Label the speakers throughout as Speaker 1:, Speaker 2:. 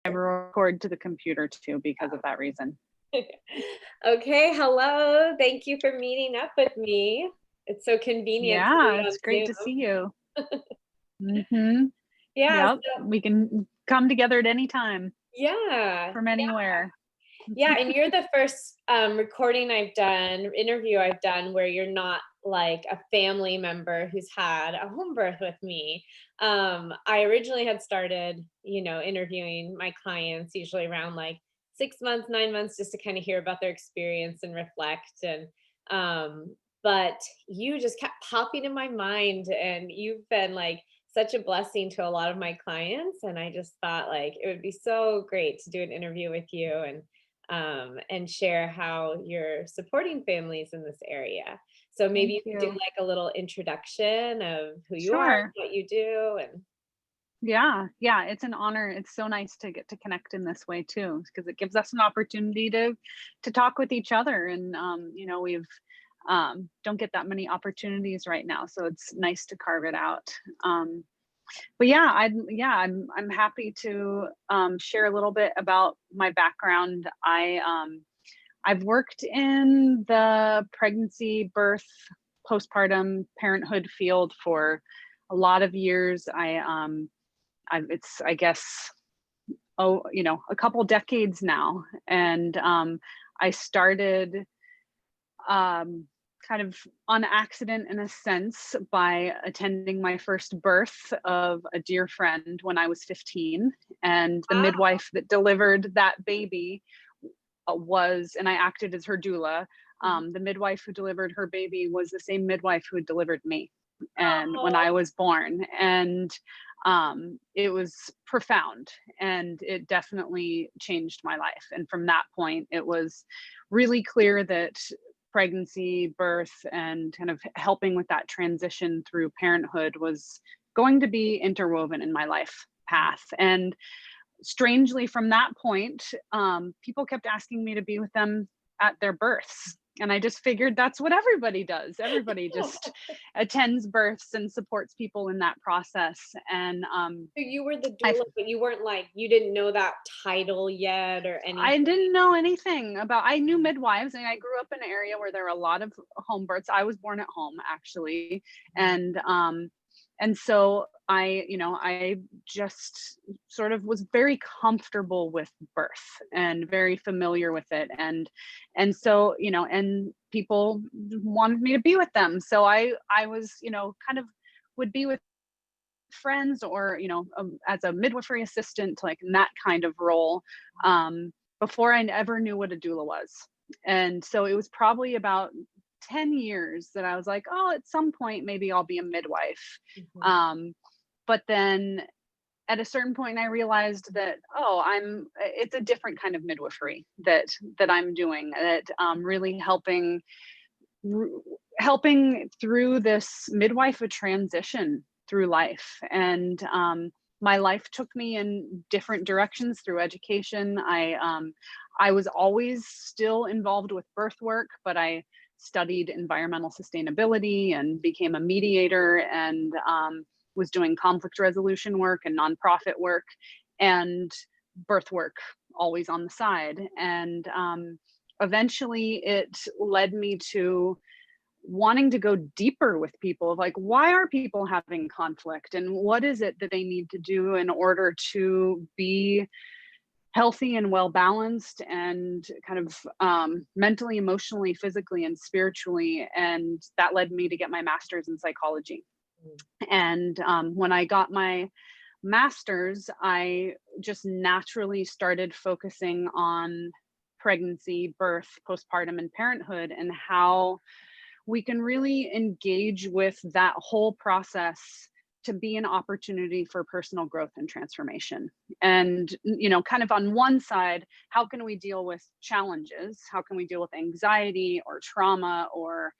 Speaker 1: I record to the computer too because of that reason.
Speaker 2: Okay, hello. Thank you for meeting up with me. It's so convenient to
Speaker 1: Yeah,
Speaker 2: meet on
Speaker 1: it's great to
Speaker 2: Zoom.
Speaker 1: see you. Hmm.
Speaker 2: Yeah,
Speaker 1: Yep, we can come together at any time
Speaker 2: yeah,
Speaker 1: from anywhere.
Speaker 2: yeah. And you're the first recording I've done, interview I've done where you're not like a family member who's had a home birth with me. I originally had started, interviewing my clients usually around like 6 months, 9 months, just to kind of hear about their experience and reflect. And but you just kept popping in my mind, and you've been like such a blessing to a lot of my clients. And I just thought like it would be so great to do an interview with you and share how you're supporting families in this area. So maybe
Speaker 1: Thank
Speaker 2: you could do
Speaker 1: you.
Speaker 2: like a little introduction of who you are,
Speaker 1: Sure.
Speaker 2: what you do, and
Speaker 1: Yeah, it's an honor. It's so nice to get to connect in this way too, because it gives us an opportunity to talk with each other. And we've don't get that many opportunities right now, so it's nice to carve it out. But I'm happy to share a little bit about my background. I've worked in the pregnancy, birth, postpartum, parenthood field for a lot of years. It's, I guess, a couple decades now. And I started um, kind of on accident in a sense by attending my first birth of a dear friend when I was 15. And the
Speaker 2: wow.
Speaker 1: midwife that delivered that baby and I acted as her doula. The midwife who delivered her baby was the same midwife who had delivered me and when
Speaker 2: Oh,
Speaker 1: I was born. And it was profound, and it definitely changed my life. And from that point, it was really clear that pregnancy, birth, and kind of helping with that transition through parenthood was going to be interwoven in my life path. And strangely, from that point, people kept asking me to be with them at their births. And I just figured that's what everybody does. Everybody just attends births and supports people in that process. And
Speaker 2: so you were the
Speaker 1: I
Speaker 2: doula, but you weren't like, you didn't know that title yet or
Speaker 1: I
Speaker 2: anything.
Speaker 1: didn't know anything about. I knew midwives, and I grew up in an area where there were a lot of home births. I was born at home, actually. And so I just sort of was very comfortable with birth and very familiar with it. And so, and people wanted me to be with them. So I was, kind of would be with friends, or as a midwifery assistant, like in that kind of role, before I ever knew what a doula was. And so it was probably about 10 years that I was like, oh, at some point maybe I'll be a midwife.
Speaker 2: Mhm.
Speaker 1: But then at a certain point I realized that, oh, it's a different kind of midwifery that I'm doing, that really helping through this midwife a transition through life. And my life took me in different directions through education. I was always still involved with birth work, but I studied environmental sustainability and became a mediator, and was doing conflict resolution work and nonprofit work, and birth work always on the side. And eventually it led me to wanting to go deeper with people, of like, why are people having conflict, and what is it that they need to do in order to be healthy and well balanced, and kind of mentally, emotionally, physically, and spiritually. And that led me to get my master's in psychology. And when I got my master's, I just naturally started focusing on pregnancy, birth, postpartum, and parenthood, and how we can really engage with that whole process to be an opportunity for personal growth and transformation. And, kind of on one side, how can we deal with challenges? How can we deal with anxiety or trauma or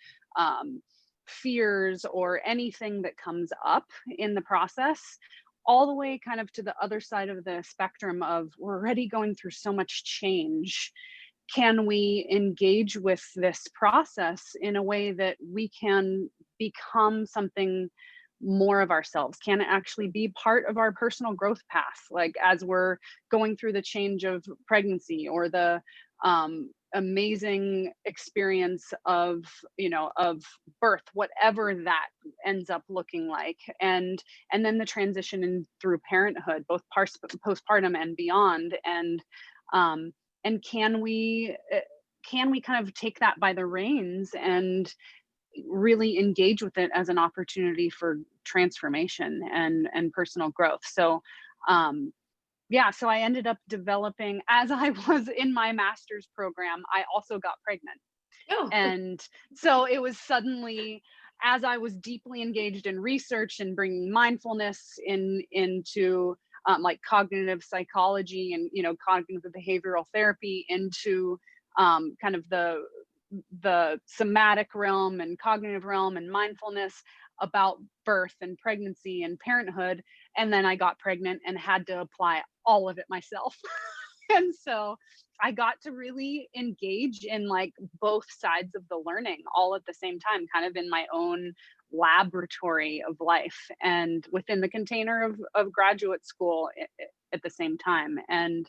Speaker 1: fears or anything that comes up in the process? All the way kind of to the other side of the spectrum of, we're already going through so much change. Can we engage with this process in a way that we can become something more of ourselves? Can it actually be part of our personal growth path? Like as we're going through the change of pregnancy or the amazing experience of, of birth, whatever that ends up looking like. And then the transition in through parenthood, both postpartum and beyond. And can we kind of take that by the reins and really engage with it as an opportunity for transformation and personal growth. So yeah, so I ended up developing, as I was in my master's program, I also got pregnant.
Speaker 2: Oh,
Speaker 1: And so it was suddenly, as I was deeply engaged in research and bringing mindfulness into like cognitive psychology and cognitive behavioral therapy into kind of the somatic realm and cognitive realm and mindfulness about birth and pregnancy and parenthood. And then I got pregnant and had to apply all of it myself. And so I got to really engage in like both sides of the learning all at the same time, kind of in my own laboratory of life and within the container of graduate school at the same time. And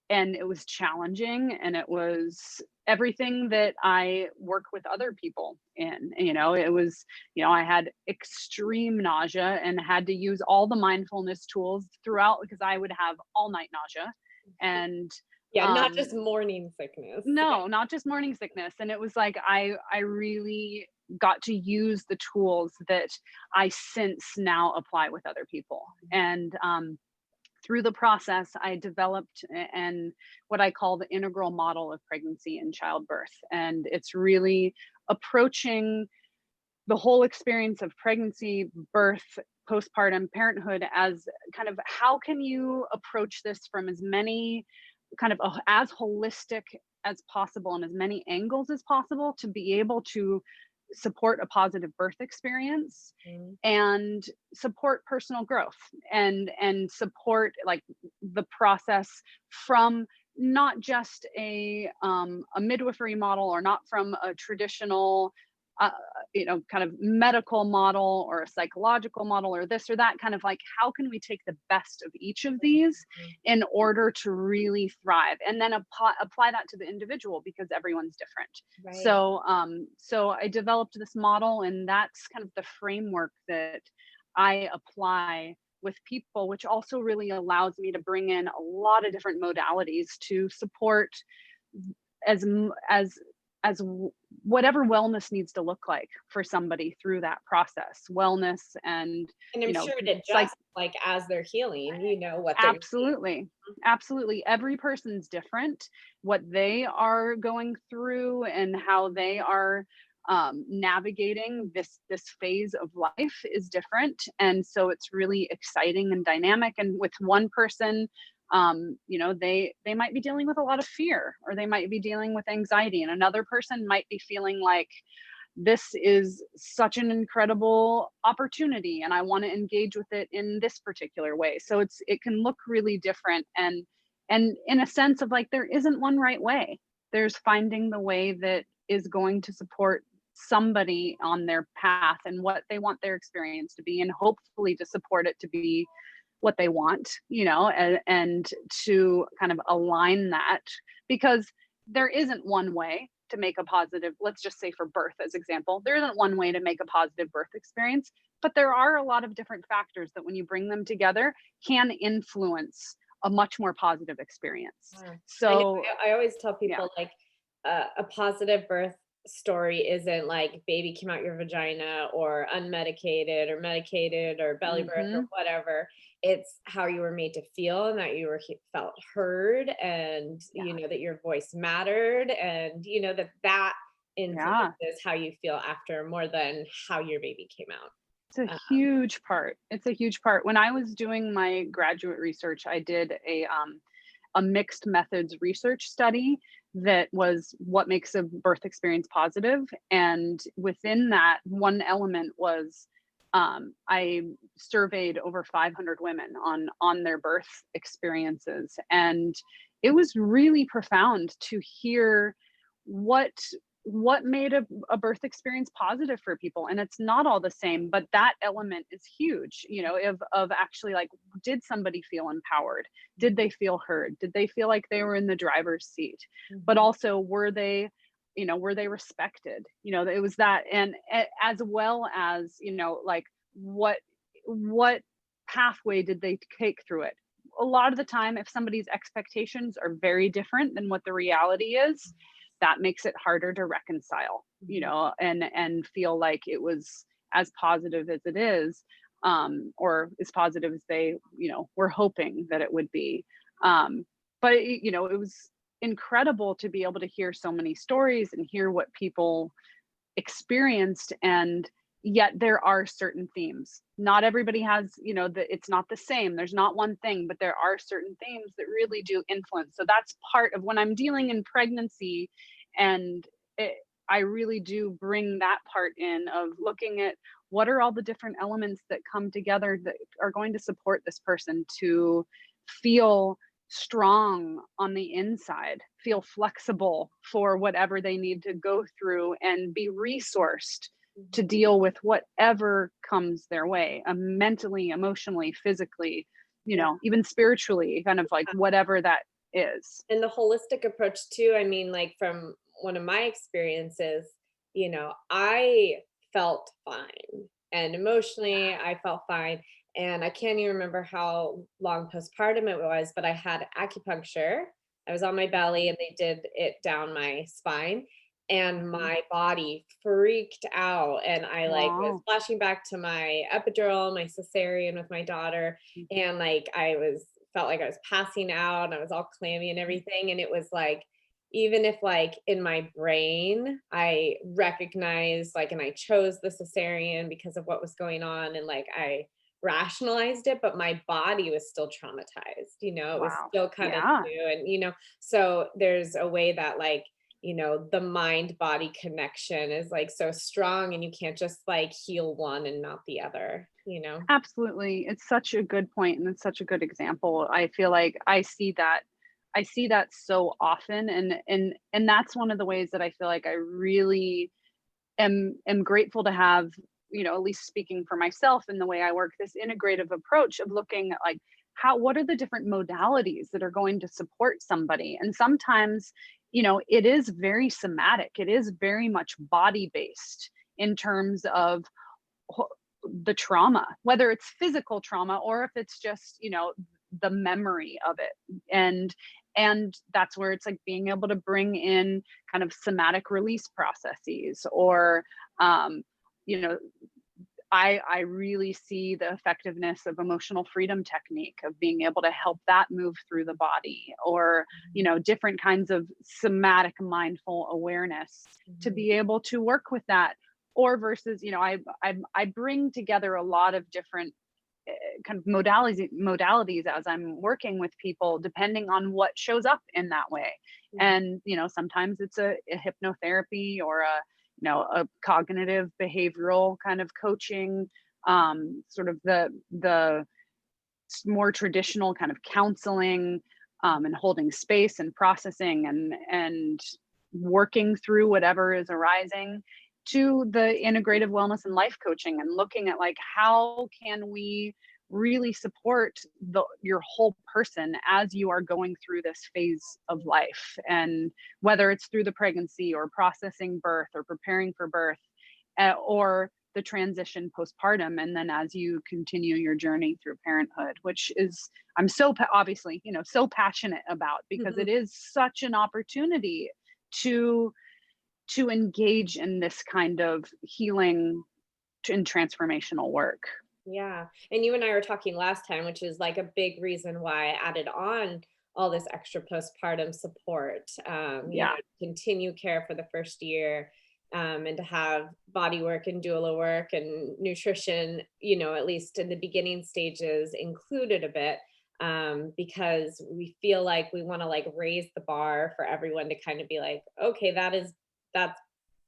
Speaker 1: it was challenging, and it was everything that I work with other people in. It was, I had extreme nausea and had to use all the mindfulness tools throughout because I would have all night nausea. And
Speaker 2: yeah, not just morning sickness.
Speaker 1: no, not just morning sickness. And it was like I really got to use the tools that I since now apply with other people. And through the process, I developed and what I call the integral model of pregnancy and childbirth. And it's really approaching the whole experience of pregnancy, birth, postpartum, parenthood as kind of how can you approach this from as many kind of as holistic as possible and as many angles as possible to be able to support a positive birth experience and support personal growth and support like the process from not just a midwifery model or not from a traditional kind of medical model or a psychological model or this or that, kind of like how can we take the best of each of these in order to really thrive, and then apply that to the individual because everyone's different.
Speaker 2: Right.
Speaker 1: So I developed this model, and that's kind of the framework that I apply with people, which also really allows me to bring in a lot of different modalities to support as whatever wellness needs to look like for somebody through that process, wellness and
Speaker 2: I'm sure it adjusts like as they're healing, what they're
Speaker 1: absolutely every person's different, what they are going through and how they are navigating this phase of life is different. And so it's really exciting and dynamic. And with one person, they might be dealing with a lot of fear, or they might be dealing with anxiety, and another person might be feeling like this is such an incredible opportunity and I want to engage with it in this particular way. So it can look really different, and in a sense of like there isn't one right way. There's finding the way that is going to support somebody on their path and what they want their experience to be, and hopefully to support it to be what they want, and to kind of align that, because there isn't one way to make a positive, let's just say for birth as example, there isn't one way to make a positive birth experience, but there are a lot of different factors that when you bring them together can influence a much more positive experience.
Speaker 2: Wow.
Speaker 1: So
Speaker 2: I always tell people like a positive birth story isn't like baby came out your vagina or unmedicated or medicated or belly birth or whatever. It's how you were made to feel, and that you were felt heard, and that your voice mattered, and that influences how you feel after more than how your baby came out.
Speaker 1: It's a huge part. It's a huge part. When I was doing my graduate research, I did a mixed methods research study that was what makes a birth experience positive. And within that, one element was I surveyed over 500 women on their birth experiences. And it was really profound to hear what what made a birth experience positive for people, and it's not all the same, but that element is huge, you know, of actually like, did somebody feel empowered, did they feel heard, did they feel like they were in the driver's seat, but
Speaker 2: Mhm.
Speaker 1: also were they, you know, were they respected, you know, it was that, and as well as, you know, like what pathway did they take through it. A lot of the time, if somebody's expectations are very different than what the reality is, that makes it harder to reconcile, you
Speaker 2: Mhm.
Speaker 1: know, and feel like it was as positive as it is, or as positive as they, you know, were hoping that it would be. But you know, it was incredible to be able to hear so many stories and hear what people experienced, and yet there are certain themes. Not everybody has, you know, it's not the same, there's not one thing, but there are certain themes that really do influence. So that's part of when I'm dealing in pregnancy, and it, I really do bring that part in of looking at what are all the different elements that come together that are going to support this person to feel strong on the inside, feel flexible for whatever they need to go through, and be resourced to
Speaker 2: Mhm.
Speaker 1: deal with whatever comes their way, mentally, emotionally, physically, you
Speaker 2: Yeah.
Speaker 1: know, even spiritually, kind of like whatever that is.
Speaker 2: And the holistic approach too, I mean, like from one of my experiences, I felt fine. And emotionally, I felt fine. And I can't even remember how long postpartum it was, but I had acupuncture. I was on my belly and they did it down my spine. And
Speaker 1: Mhm.
Speaker 2: my body freaked out. And I like was
Speaker 1: Wow.
Speaker 2: flashing back to my epidural, my cesarean with my daughter. And like I was felt like I was passing out and I was all clammy and everything. And it was like, even if like in my brain, I recognized like, and I chose the cesarean because of what was going on and like I rationalized it, but my body was still traumatized, it was
Speaker 1: Wow.
Speaker 2: still kind of
Speaker 1: Yeah.
Speaker 2: new. And, so there's a way that like, the mind body connection is like so strong and you can't just like heal one and not the other.
Speaker 1: Absolutely. It's such a good point, and it's such a good example. I feel like I see that so often, and that's one of the ways that I feel like I really am grateful to have, you know, at least speaking for myself in the way I work, this integrative approach of looking at like what are the different modalities that are going to support somebody. And sometimes, you know, it is very somatic. It is very much body based in terms of the trauma, whether it's physical trauma or if it's just, you know, the memory of it. And that's where it's like being able to bring in kind of somatic release processes, or you know, I really see the effectiveness of emotional freedom technique, of being able to help that move through the body, or, you know, different kinds of somatic mindful awareness to
Speaker 2: Mhm.
Speaker 1: be able to work with that. Or versus, you know, I bring together a lot of different kind of modalities as I'm working with people, depending on what shows up in that way.
Speaker 2: Mhm.
Speaker 1: And, you know, sometimes it's a hypnotherapy, or you know, a cognitive behavioral kind of coaching, sort of the more traditional kind of counseling, and holding space and processing and working through whatever is arising, to the integrative wellness and life coaching, and looking at like how can we really support your whole person as you are going through this phase of life, and whether it's through the pregnancy or processing birth or preparing for birth, or the transition postpartum, and then as you continue your journey through parenthood, which is I'm so obviously, you know, so passionate about, because
Speaker 2: Mhm.
Speaker 1: it is such an opportunity to engage in this kind of healing and transformational work.
Speaker 2: Yeah. And you and I were talking last time, which is like a big reason why I added on all this extra postpartum support,
Speaker 1: Yeah.
Speaker 2: continue care for the first year, and to have body work and doula work and nutrition, at least in the beginning stages included a bit, because we feel like we want to like raise the bar for everyone to kind of be like, okay, that's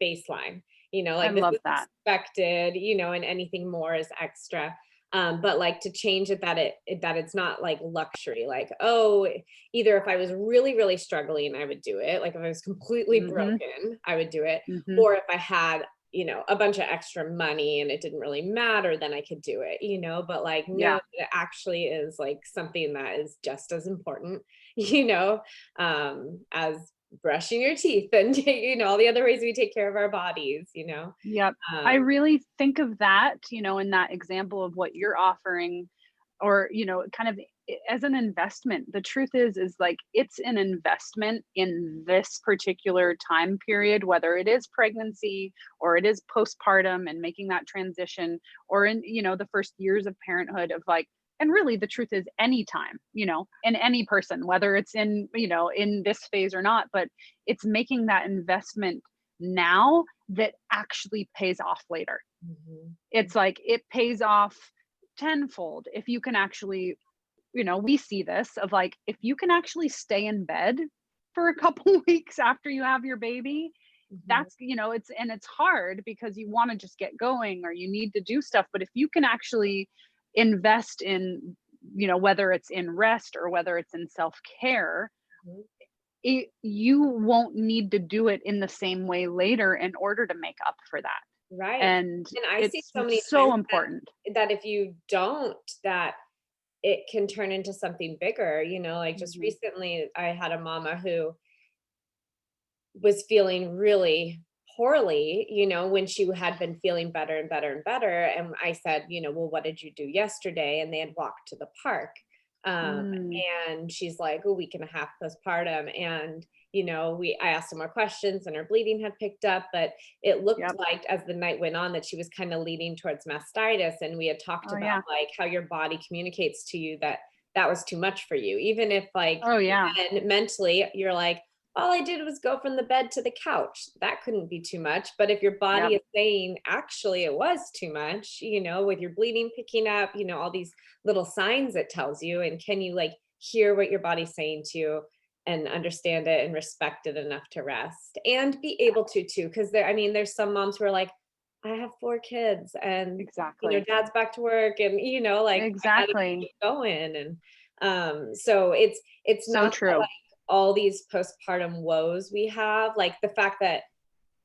Speaker 2: baseline,
Speaker 1: I
Speaker 2: like this
Speaker 1: love
Speaker 2: is
Speaker 1: that.
Speaker 2: expected, and anything more is extra. But like to change it that it's not like luxury, like, oh, either if I was really, really struggling, I would do it. Like if I was completely
Speaker 1: Mm-hmm.
Speaker 2: broken, I would do it.
Speaker 1: Mm-hmm.
Speaker 2: Or if I had, a bunch of extra money and it didn't really matter, then I could do it, but like, no,
Speaker 1: Yeah.
Speaker 2: it actually is like something that is just as important, as brushing your teeth and, all the other ways we take care of our bodies.
Speaker 1: Yep. I
Speaker 2: Um,
Speaker 1: really think of that, in that example of what you're offering, or, kind of as an investment. The truth is like it's an investment in this particular time period, whether it is pregnancy or it is postpartum and making that transition, or in, the first years of parenthood of like, and really the truth is anytime, in any person, whether it's in, in this phase or not, but it's making that investment now that actually pays off later.
Speaker 2: mhm.
Speaker 1: It's like it pays off tenfold if you can actually, we see this of like, if you can actually stay in bed for a couple weeks after you have your baby,
Speaker 2: Mhm.
Speaker 1: that's, it's hard because you want to just get going or you need to do stuff. But if you can actually invest in, whether it's in rest or whether it's in self-care,
Speaker 2: Mhm.
Speaker 1: you won't need to do it in the same way later in order to make up for that.
Speaker 2: Right.
Speaker 1: And
Speaker 2: And I see
Speaker 1: it's
Speaker 2: so many
Speaker 1: so
Speaker 2: times
Speaker 1: important.
Speaker 2: that if you don't, that it can turn into something bigger, like just
Speaker 1: Mhm.
Speaker 2: recently I had a mama who was feeling really poorly, when she had been feeling better and better and better. And I said, well, what did you do yesterday? And they had walked to the park. Um,
Speaker 1: Mm,
Speaker 2: and she's like a week and a half postpartum. And, I asked her more questions and her bleeding had picked up, but it looked
Speaker 1: yep.
Speaker 2: like as the night went on that she was kind of leaning towards mastitis. And we had talked
Speaker 1: Oh,
Speaker 2: about
Speaker 1: yeah.
Speaker 2: like how your body communicates to you that that was too much for you, even if like,
Speaker 1: Oh, yeah.
Speaker 2: and mentally you're like, all I did was go from the bed to the couch. That couldn't be too much. But if your body
Speaker 1: Yep.
Speaker 2: is saying, actually, it was too much, with your bleeding picking up, all these little signs it tells you. And can you like hear what your body's saying to you and understand it and respect it enough to rest and be able to, too? Because there's some moms who are like, I have 4 kids and,
Speaker 1: Exactly.
Speaker 2: dad's back to work and, like, I gotta
Speaker 1: Exactly.
Speaker 2: keep going. And so it's
Speaker 1: So
Speaker 2: not that
Speaker 1: true.
Speaker 2: all these postpartum woes we have, like the fact that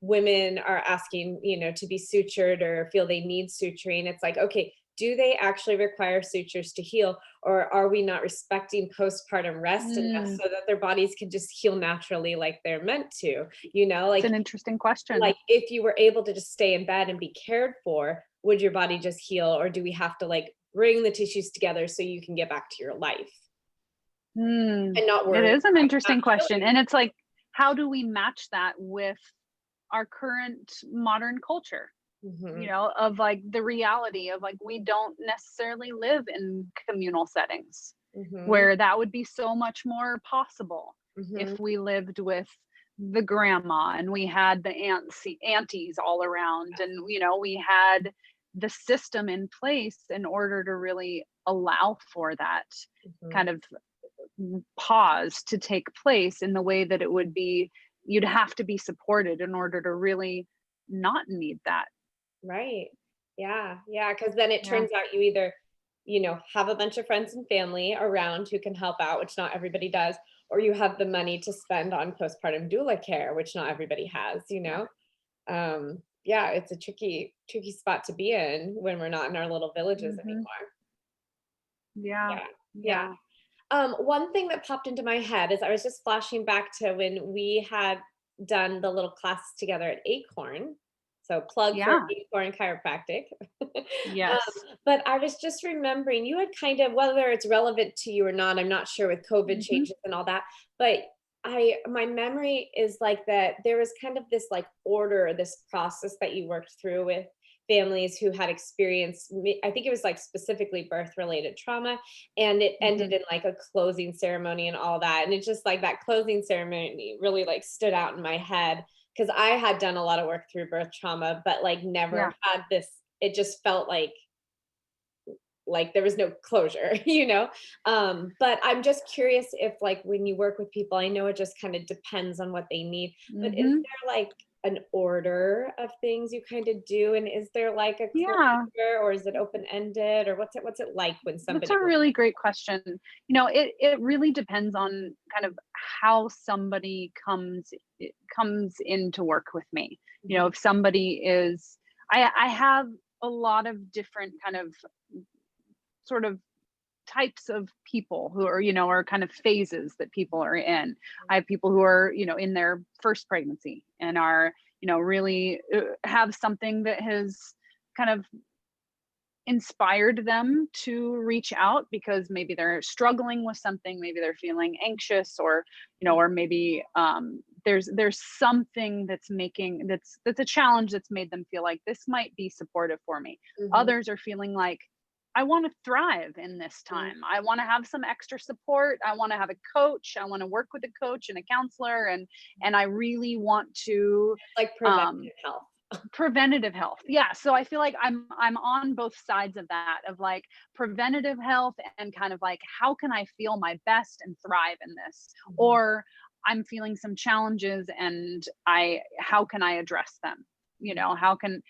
Speaker 2: women are asking, to be sutured or feel they need suturing. It's like, okay, do they actually require sutures to heal? Or are we not respecting postpartum rest enough
Speaker 1: Mm,
Speaker 2: so that their bodies can just heal naturally like they're meant to?
Speaker 1: it's
Speaker 2: Like
Speaker 1: an interesting question.
Speaker 2: like if you were able to just stay in bed and be cared for, would your body just heal? Or do we have to like bring the tissues together so you can get back to your life
Speaker 1: Mm,
Speaker 2: and not
Speaker 1: it
Speaker 2: worry
Speaker 1: is an
Speaker 2: about not
Speaker 1: interesting question.
Speaker 2: healing?
Speaker 1: And it's like, how do we match that with our current modern culture?
Speaker 2: Mhm.
Speaker 1: Of like the reality of like, we don't necessarily live in communal settings
Speaker 2: Mhm.
Speaker 1: where that would be so much more possible if
Speaker 2: Mhm.
Speaker 1: we lived with the grandma and we had the aunties all around, and we had the system in place in order to really allow for that
Speaker 2: Mhm.
Speaker 1: kind of pause to take place in the way that it would be. You'd have to be supported in order to really not need that.
Speaker 2: Right. Yeah. Yeah. Because then it
Speaker 1: Yeah.
Speaker 2: turns out you either, have a bunch of friends and family around who can help out, which not everybody does, or you have the money to spend on postpartum doula care, which not everybody has. Yeah, it's a tricky, tricky spot to be in when we're not in our little villages
Speaker 1: Hmm.
Speaker 2: anymore.
Speaker 1: Yeah.
Speaker 2: Yeah. Yeah.
Speaker 1: Yeah.
Speaker 2: One thing that popped into my head is I was just flashing back to when we had done the little classes together at Acorn. So plug for
Speaker 1: Yeah.
Speaker 2: Acorn Chiropractic.
Speaker 1: Yes.
Speaker 2: But I was just remembering you had kind of, whether it's relevant to you or not, I'm not sure with COVID
Speaker 1: Hmm.
Speaker 2: changes and all that, but my memory is like that there was kind of this like order, this process that you worked through with families who had experienced, I think it was like specifically birth related trauma, and it
Speaker 1: Hmm.
Speaker 2: ended in like a closing ceremony and all that. And it's just like that closing ceremony really like stood out in my head because I had done a lot of work through birth trauma, but like never
Speaker 1: Yeah.
Speaker 2: had this. It just felt like there was no closure, but I'm just curious if like when you work with people, I know it just kind of depends on what they need, but is
Speaker 1: Hmm.
Speaker 2: there like an order of things you kind of do? And is there like a
Speaker 1: Yeah.
Speaker 2: closure, or is it open-ended, or what's it like when
Speaker 1: That's
Speaker 2: somebody
Speaker 1: a really great question. It really depends on kind of how somebody comes in to work with me.
Speaker 2: Mhm.
Speaker 1: If somebody is, I have a lot of different kind of sort of types of people who are, are kind of phases that people are in. I have people who are, in their first pregnancy and are, really have something that has kind of inspired them to reach out because maybe they're struggling with something, maybe they're feeling anxious, or maybe there's something that's a challenge that's made them feel like this might be supportive for me.
Speaker 2: Mhm.
Speaker 1: Others are feeling like I want to thrive in this
Speaker 2: Mhm.
Speaker 1: time. I want to have some extra support. I want to have a coach. I want to work with a coach and a counselor, and I really want to
Speaker 2: Like
Speaker 1: um
Speaker 2: preventive health.
Speaker 1: preventative health. Yeah, so I feel like I'm on both sides of that, of like preventative health and kind of like how can I feel my best and thrive in this,
Speaker 2: Mhm.
Speaker 1: or I'm feeling some challenges and I how can I address them, how can,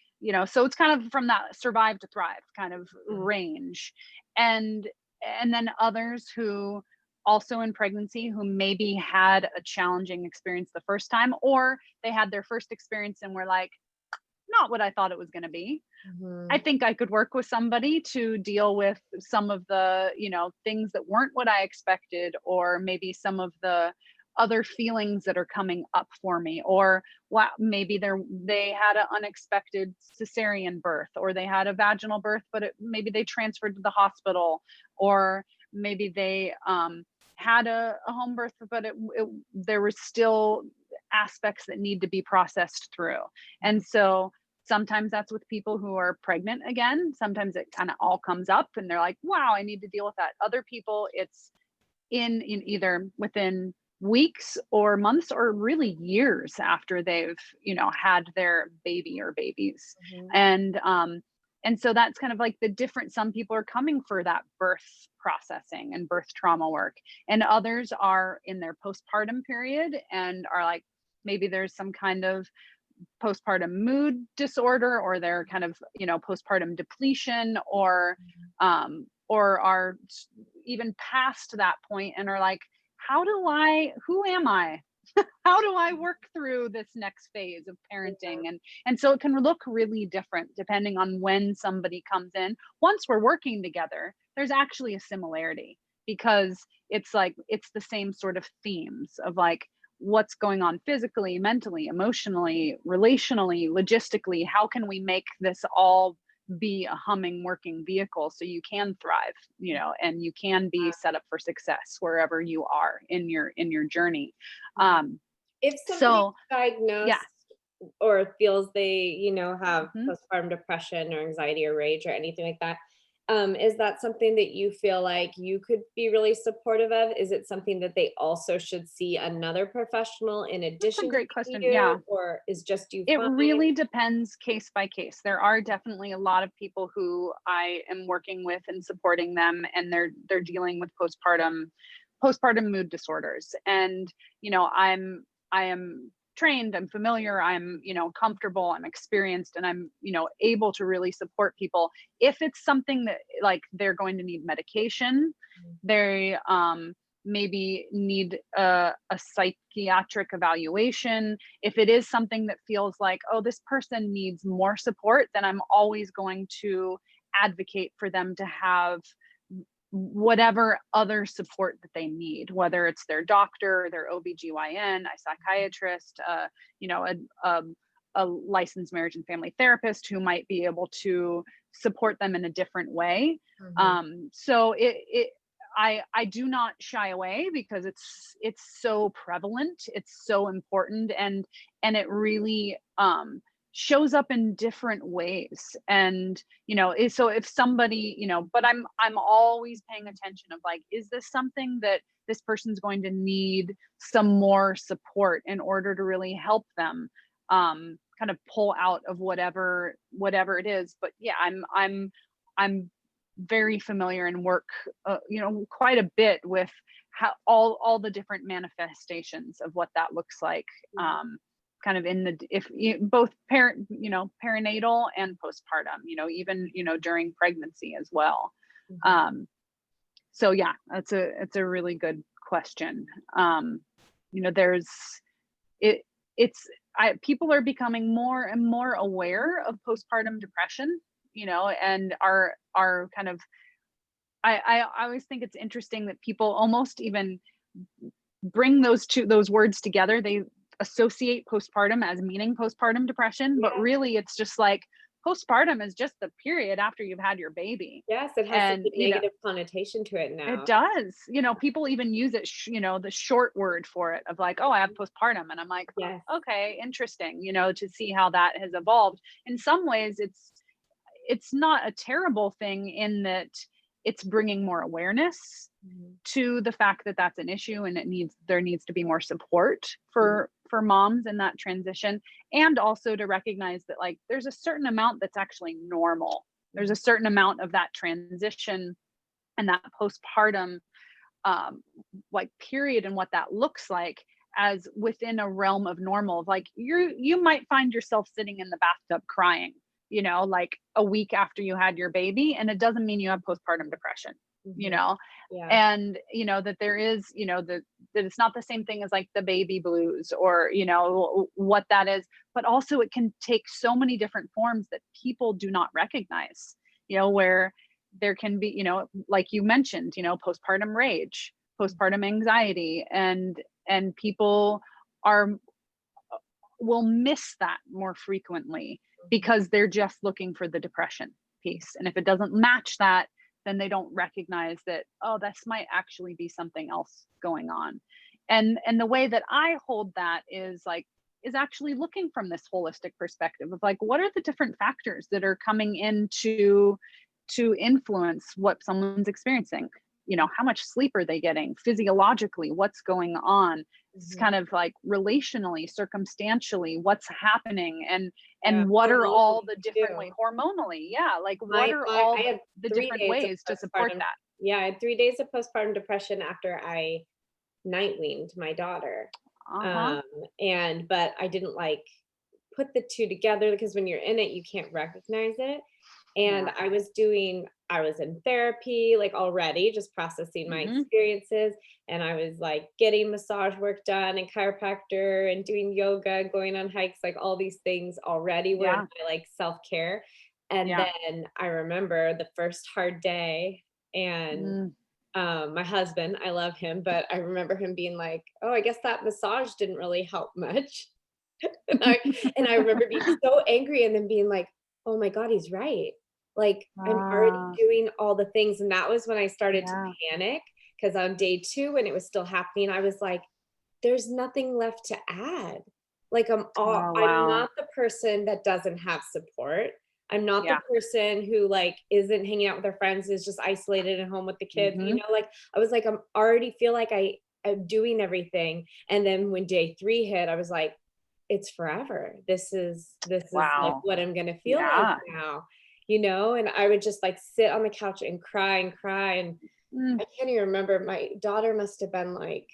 Speaker 1: so it's kind of from that survive to thrive kind of
Speaker 2: Mhm.
Speaker 1: range. And and then others who also in pregnancy who maybe had a challenging experience the first time, or they had their first experience and were like, not what I thought it was going to be. I
Speaker 2: Mhm.
Speaker 1: think I could work with somebody to deal with some of the, things that weren't what I expected, or maybe some of the other feelings that are coming up for me, or wow, maybe they had an unexpected cesarean birth, or they had a vaginal birth, but maybe they transferred to the hospital, or maybe they had a home birth, but there were still aspects that need to be processed through. And so sometimes that's with people who are pregnant again. Sometimes it kind of all comes up and they're like, wow, I need to deal with that. Other people, it's in either within weeks or months or really years after they've, had their baby or babies.
Speaker 2: Mhm.
Speaker 1: And so that's kind of like the different, some people are coming for that birth processing and birth trauma work, and others are in their postpartum period and are like, maybe there's some kind of postpartum mood disorder, or they're kind of, postpartum depletion, or are even past that point and are like, who am I, how do I work through this next phase of parenting? And so it can look really different depending on when somebody comes in. Once we're working together, there's actually a similarity, because it's like it's the same sort of themes of like what's going on physically, mentally, emotionally, relationally, logistically. How can we make this all be a humming working vehicle so you can thrive, and you can be set up for success wherever you are in your journey.
Speaker 2: Mhm.
Speaker 1: um
Speaker 2: If somebody's
Speaker 1: so yeah.
Speaker 2: diagnosed or feels they, have
Speaker 1: Mhm.
Speaker 2: postpartum depression or anxiety or rage or anything like that, is that something that you feel like you could be really supportive of? Is it something that they also should see another professional in
Speaker 1: That's a
Speaker 2: addition to
Speaker 1: great question.
Speaker 2: you,
Speaker 1: Yeah.
Speaker 2: or is just you
Speaker 1: It
Speaker 2: fine?
Speaker 1: really depends case by case. There are definitely a lot of people who I am working with and supporting them, and they're dealing with postpartum mood disorders. And, I am trained, I'm familiar, I'm, comfortable, I'm experienced, and I'm, able to really support people. If it's something that like they're going to need medication, they maybe need a psychiatric evaluation. If it is something that feels like, oh, this person needs more support, then I'm always going to advocate for them to have whatever other support that they need, whether it's their doctor, their OBGYN, a psychiatrist, you know, a, a, a licensed marriage and family therapist who might be able to support them in a different way.
Speaker 2: Mhm.
Speaker 1: So I do not shy away because it's so prevalent, it's so important, and it really shows up in different ways. And so if somebody, but I'm always paying attention of like, is this something that this person's going to need some more support in order to really help them kind of pull out of whatever it is. But yeah, I'm very familiar and work quite a bit with how all the different manifestations of what that looks like.
Speaker 2: Yeah.
Speaker 1: um kind of in the, if both perinatal and postpartum, even, during pregnancy as well.
Speaker 2: Mhm.
Speaker 1: So yeah, it's a really good question. There's it it's people are becoming more and more aware of postpartum depression, and are kind of, I always think it's interesting that people almost even bring those words together. They associate postpartum as meaning postpartum depression, but
Speaker 2: Yeah.
Speaker 1: really it's just like postpartum is just the period after you've had your baby.
Speaker 2: Yes, it has such
Speaker 1: And,
Speaker 2: a negative connotation to it
Speaker 1: it
Speaker 2: now.
Speaker 1: does, people even use it, the short word for it of like, oh, I have postpartum. And I'm like,
Speaker 2: Yes.
Speaker 1: oh, okay, interesting, to see how that has evolved. In some ways, it's not a terrible thing in that it's bringing more awareness
Speaker 2: Mhm.
Speaker 1: to the fact that that's an issue, and there needs to be more support
Speaker 2: Mhm.
Speaker 1: for moms in that transition, and also to recognize that like there's a certain amount that's actually normal. There's a
Speaker 2: Mhm.
Speaker 1: certain amount of that transition and that postpartum um like period, and what that looks like as within a realm of normal. Like you might find yourself sitting in the bathtub crying, like a week after you had your baby, and it doesn't mean you have postpartum depression, you
Speaker 2: Mhm.
Speaker 1: know
Speaker 2: Yeah.
Speaker 1: and that there is, that it's not the same thing as like the baby blues, or what that is. But also it can take so many different forms that people do not recognize, where there can be, like you mentioned, postpartum rage, postpartum anxiety, and people are will miss that more frequently
Speaker 2: Mhm.
Speaker 1: because they're just looking for the depression piece. And if it doesn't match that, then they don't recognize that, oh, this might actually be something else going on. And the way that I hold that is actually looking from this holistic perspective of like, what are the different factors that are coming into to influence what someone's experiencing? How much sleep are they getting physiologically? What's going on? It's
Speaker 2: Mhm.
Speaker 1: kind of like relationally, circumstantially, what's happening,
Speaker 2: Yeah.
Speaker 1: and what are all
Speaker 2: Hormonally
Speaker 1: the different way
Speaker 2: too.
Speaker 1: hormonally, yeah, like what
Speaker 2: My
Speaker 1: are
Speaker 2: my
Speaker 1: all
Speaker 2: I had
Speaker 1: the
Speaker 2: 3
Speaker 1: different
Speaker 2: days of
Speaker 1: ways to support
Speaker 2: postpartum.
Speaker 1: that?
Speaker 2: Yeah, I had 3 days of postpartum depression after I night weaned my daughter.
Speaker 1: Uh-huh.
Speaker 2: Um, but I didn't, like, put the 2 together because when you're in it, you can't recognize it. And
Speaker 1: Yeah.
Speaker 2: I was in therapy, like, already, just processing my
Speaker 1: Hmm.
Speaker 2: experiences, and I was, like, getting massage work done and chiropractor and doing yoga, going on hikes, like, all these things already were in
Speaker 1: Yeah.
Speaker 2: my, like, self-care. And
Speaker 1: Yeah.
Speaker 2: then I remember the first hard day, and
Speaker 1: Mm.
Speaker 2: my husband, I love him, but I remember him being like, "Oh, I guess that massage didn't really help much." And I and I remember being so angry and then being like, "Oh my god, he's right." Like, I'm already
Speaker 1: Ah,
Speaker 2: doing all the things, and that was when I started to
Speaker 1: yeah.
Speaker 2: panic. Because on day 2, when it was still happening, I was like, "There's nothing left to add." Like,
Speaker 1: Oh,
Speaker 2: I'm
Speaker 1: wow.
Speaker 2: not the person that doesn't have support. I'm not the
Speaker 1: Yeah.
Speaker 2: person who, like, isn't hanging out with their friends, is just isolated at home with the kids,
Speaker 1: Hmm.
Speaker 2: like, I was like, I'm already feel like I'm doing everything, and then when day 3 hit, I was like, "It's forever. This is, like,
Speaker 1: Wow.
Speaker 2: what I'm gonna feel like
Speaker 1: Yeah.
Speaker 2: now," and I would just, like, sit on the couch and cry, and
Speaker 1: Mm.
Speaker 2: I can't even remember, my daughter must have been, like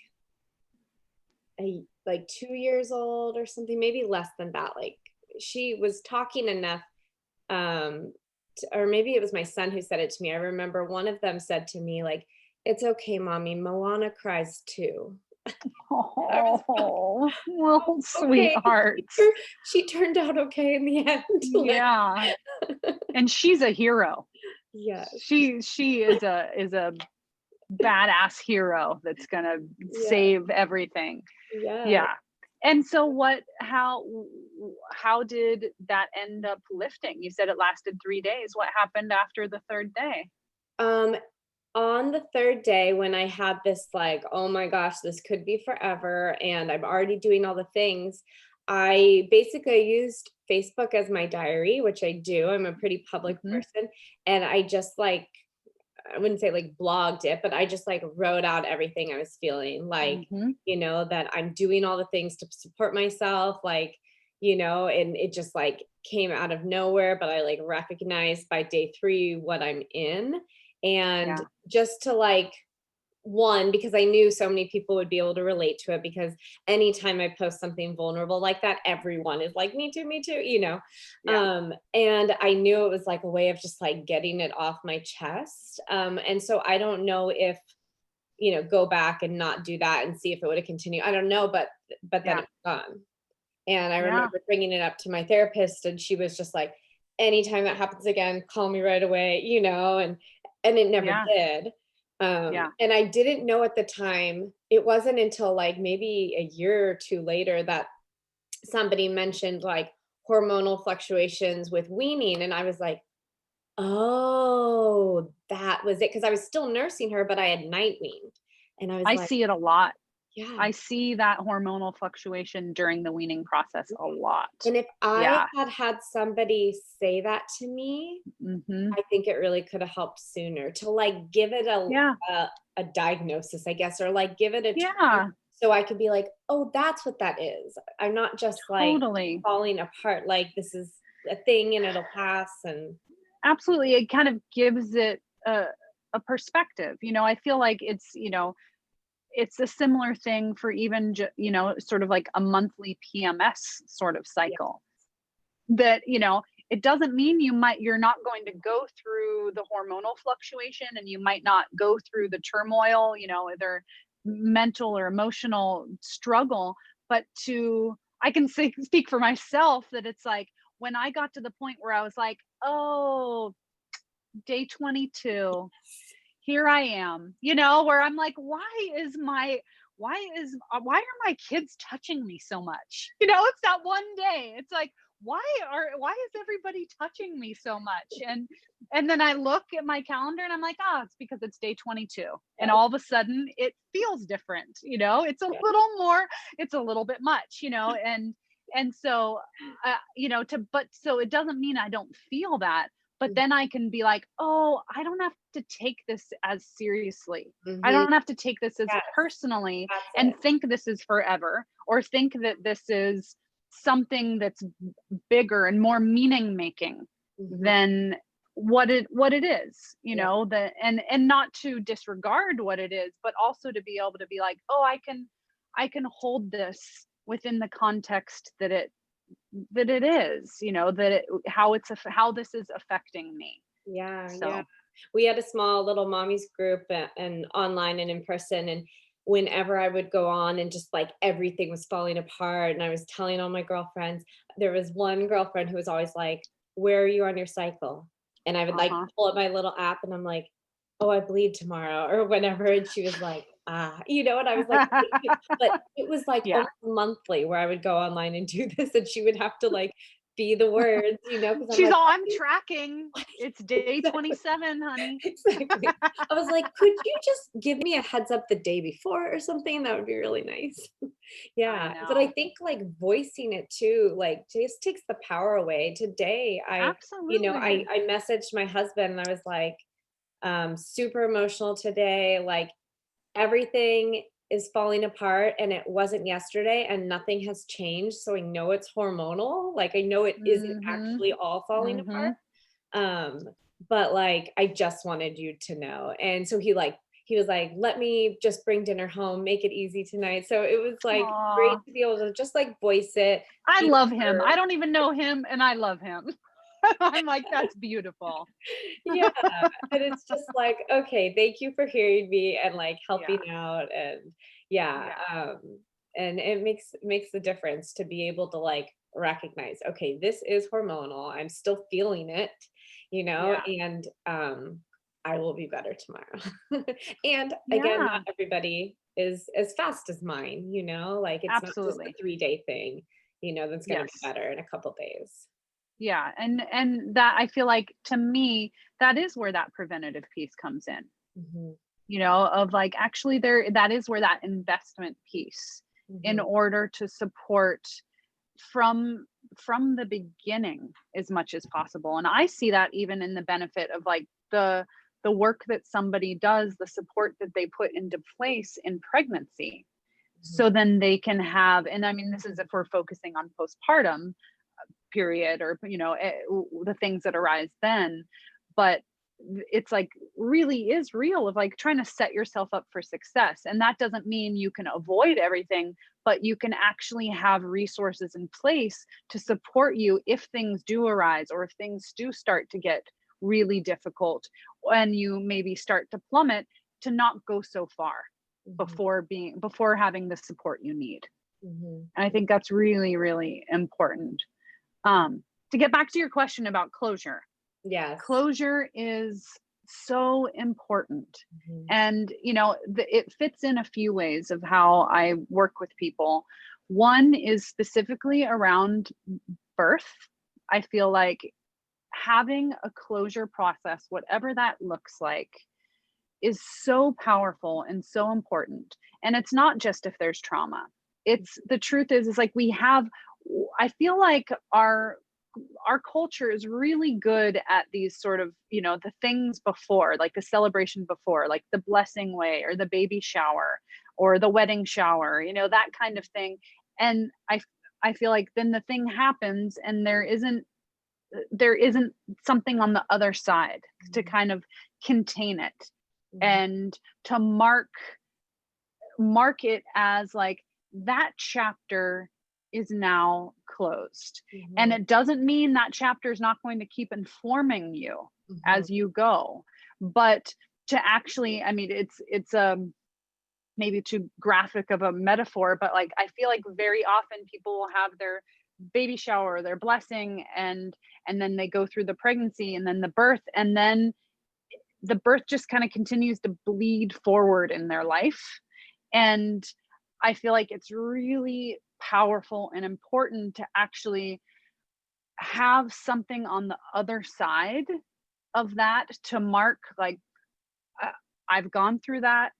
Speaker 2: 2 years old or something, maybe less than that, like, she was talking enough, um, or maybe it was my son who said it to me. I remember one of them said to me, like, "It's okay, mommy, Moana cries too." I was like,
Speaker 1: Oh,
Speaker 2: "Oh,
Speaker 1: little
Speaker 2: okay."
Speaker 1: sweethearts.
Speaker 2: She turned out okay in the end, like
Speaker 1: Yeah. And she's a hero.
Speaker 2: Yes,
Speaker 1: She is a badass hero that's gonna
Speaker 2: yeah,
Speaker 1: save everything.
Speaker 2: yeah.
Speaker 1: Yeah. And so how did that end up lifting? You said it lasted 3 days. What happened after the 3rd day?
Speaker 2: Um, on the 3rd day when I had this, like, "Oh my gosh, this could be forever, and I'm already doing all the things," I basically used Facebook as my diary, which I do. I'm a pretty public
Speaker 1: Mhm.
Speaker 2: person, and I just, like, I wouldn't say, like, blogged it, but I just, like, wrote out everything I was feeling, like,
Speaker 1: Mhm.
Speaker 2: that I'm doing all the things to support myself, like, and it just, like, came out of nowhere, but I, like, recognized by day 3 what I'm in, and
Speaker 1: Yeah.
Speaker 2: just to, like, one, because I knew so many people would be able to relate to it, because anytime I post something vulnerable like that, everyone is like, me too, you know?
Speaker 1: Yeah.
Speaker 2: And I knew it was like a way of just like getting it off my chest. And so I don't know if, go back and not do that and see if it would have continued. I don't know, but then
Speaker 1: Yeah.
Speaker 2: it's gone. And I
Speaker 1: Yeah.
Speaker 2: remember bringing it up to my therapist, and she was just like, anytime that happens again, call me right away, and it never
Speaker 1: Yeah.
Speaker 2: did.
Speaker 1: Yeah.
Speaker 2: And I didn't know at the time. It wasn't until like maybe a year or two later that somebody mentioned like hormonal fluctuations with weaning. And I was like, oh, that was it. Cause I was still nursing her, but I had night weaned. And I was
Speaker 1: I
Speaker 2: like,
Speaker 1: see it a lot.
Speaker 2: yeah.
Speaker 1: I see that hormonal fluctuation during the weaning process a lot.
Speaker 2: And if I
Speaker 1: Yeah.
Speaker 2: had had somebody say that to me,
Speaker 1: Mhm.
Speaker 2: I think it really could have helped sooner to like give it
Speaker 1: Yeah.
Speaker 2: a diagnosis, I guess, or like give it a term
Speaker 1: Yeah.
Speaker 2: so I could be like, oh, that's what that is. I'm not just like
Speaker 1: Totally.
Speaker 2: falling apart. Like this is a thing and it'll pass. And
Speaker 1: Absolutely. It kind of gives it a perspective. I feel like it's a similar thing for even sort of like a monthly PMS sort of
Speaker 2: yeah,
Speaker 1: cycle. That, it doesn't mean you're not going to go through the hormonal fluctuation, and you might not go through the turmoil, either mental or emotional struggle, but I can speak for myself that it's like when I got to the point where I was like, oh, day 22, here I am, where I'm like, why are my kids touching me so much? It's that one day. It's like, why is everybody touching me so much? And then I look at my calendar and I'm like, it's because it's day 22. And
Speaker 2: yeah,
Speaker 1: all of a sudden it feels different,
Speaker 2: yeah.
Speaker 1: it's a little bit much, and so so it doesn't mean I don't feel that, but then I can be like, oh, I don't have to take this as seriously. I
Speaker 2: Mm-hmm.
Speaker 1: don't have to take this as
Speaker 2: Yes,
Speaker 1: personally
Speaker 2: that's
Speaker 1: and
Speaker 2: it.
Speaker 1: think this is forever, or think that this is something that's bigger and more meaning making
Speaker 2: Mm-hmm.
Speaker 1: than what it is,
Speaker 2: Yeah.
Speaker 1: that and not to disregard what it is, but also to be able to be like, oh, I can hold this within the context that it is, how this is affecting me.
Speaker 2: Yeah, yeah.
Speaker 1: So
Speaker 2: We had a small little mommies group and online and in person. And whenever I would go on and just like everything was falling apart, and I was telling all my girlfriends, there was one girlfriend who was always like, where are you on your cycle? And I would like
Speaker 1: uh-huh.
Speaker 2: pull up my little app and I'm like, oh, I bleed tomorrow or whenever. And she was like, and I was like, "Thank you." But it was like
Speaker 1: Yeah.
Speaker 2: almost monthly where I would go online and do this, and she would have to like be the words, because I'm
Speaker 1: She's
Speaker 2: like,
Speaker 1: all, I'm tracking. It's day
Speaker 2: exactly.
Speaker 1: 27, honey.
Speaker 2: Exactly. I was like, "Could you just give me a heads up the day before or something? That would be really nice."
Speaker 1: I
Speaker 2: Yeah, but I
Speaker 1: know.
Speaker 2: think, like, voicing it too, like, just takes the power away. Today,
Speaker 1: Absolutely.
Speaker 2: I messaged my husband and I was like, "Super emotional today, like, everything is falling apart and it wasn't yesterday and nothing has changed, so I know it's hormonal, like, I know it isn't
Speaker 1: Mhm.
Speaker 2: actually all falling apart."
Speaker 1: Mhm.
Speaker 2: Um, but like, I just wanted you to know. And so he was like, let me just bring dinner home, make it easy tonight. So it was like great
Speaker 1: Aw.
Speaker 2: to be able to just like voice it,
Speaker 1: I
Speaker 2: be
Speaker 1: love him.
Speaker 2: heard.
Speaker 1: I don't even know him, and I love him. I'm like, that's beautiful.
Speaker 2: Yeah. And it's just like, okay, thank you for hearing me and like helping
Speaker 1: Yeah.
Speaker 2: out. And yeah.
Speaker 1: Yeah.
Speaker 2: And it makes the difference to be able to like recognize, okay, this is hormonal. I'm still feeling it,
Speaker 1: Yeah.
Speaker 2: and I will be better tomorrow. And again, not
Speaker 1: Yeah.
Speaker 2: everybody is as fast as mine, like it's not just a
Speaker 1: Absolutely.
Speaker 2: 3-day thing, that's gonna be
Speaker 1: Yes.
Speaker 2: better in a couple days.
Speaker 1: Yeah. And that, I feel like, to me, that is where that preventative piece comes in,
Speaker 2: Hmm.
Speaker 1: of like, actually, that is where that investment piece, in
Speaker 2: Hmm.
Speaker 1: order to support from the beginning as much as possible. And I see that even in the benefit of like the work that somebody does, the support that they put into place in pregnancy,
Speaker 2: Hmm.
Speaker 1: so then they can have, and I mean, this is if we're focusing on postpartum period, or the things that arise then, but it's like really is real, of like trying to set yourself up for success. And that doesn't mean you can avoid everything, but you can actually have resources in place to support you if things do arise, or if things do start to get really difficult and you maybe start to plummet, to not go so far
Speaker 2: Mhm.
Speaker 1: before having the support you need.
Speaker 2: Mhm.
Speaker 1: And I think that's really, really important. To get back to your question about closure,
Speaker 2: Yes.
Speaker 1: closure is so important.
Speaker 2: Mhm.
Speaker 1: And, it fits in a few ways of how I work with people. One is specifically around birth. I feel like having a closure process, whatever that looks like, is so powerful and so important. And it's not just if there's trauma. It's the truth is like I feel like our culture is really good at these sort of, the things before, like the celebration before, like the blessing way or the baby shower or the wedding shower, that kind of thing. And I feel like then the thing happens and there isn't something on the other side to
Speaker 2: Mhm.
Speaker 1: kind of contain it,
Speaker 2: Mhm.
Speaker 1: and to mark it as like that chapter is now closed. And
Speaker 2: Mhm.
Speaker 1: it doesn't mean that chapter is not going to keep informing you
Speaker 2: Mhm.
Speaker 1: as you go, but to actually, I mean, it's maybe too graphic of a metaphor, but like I feel like very often people will have their baby shower, their blessing, and then they go through the pregnancy and then the birth, and then the birth just kind of continues to bleed forward in their life. And I feel like it's really powerful and important to actually have something on the other side of that, to mark like, uh, I've gone through that,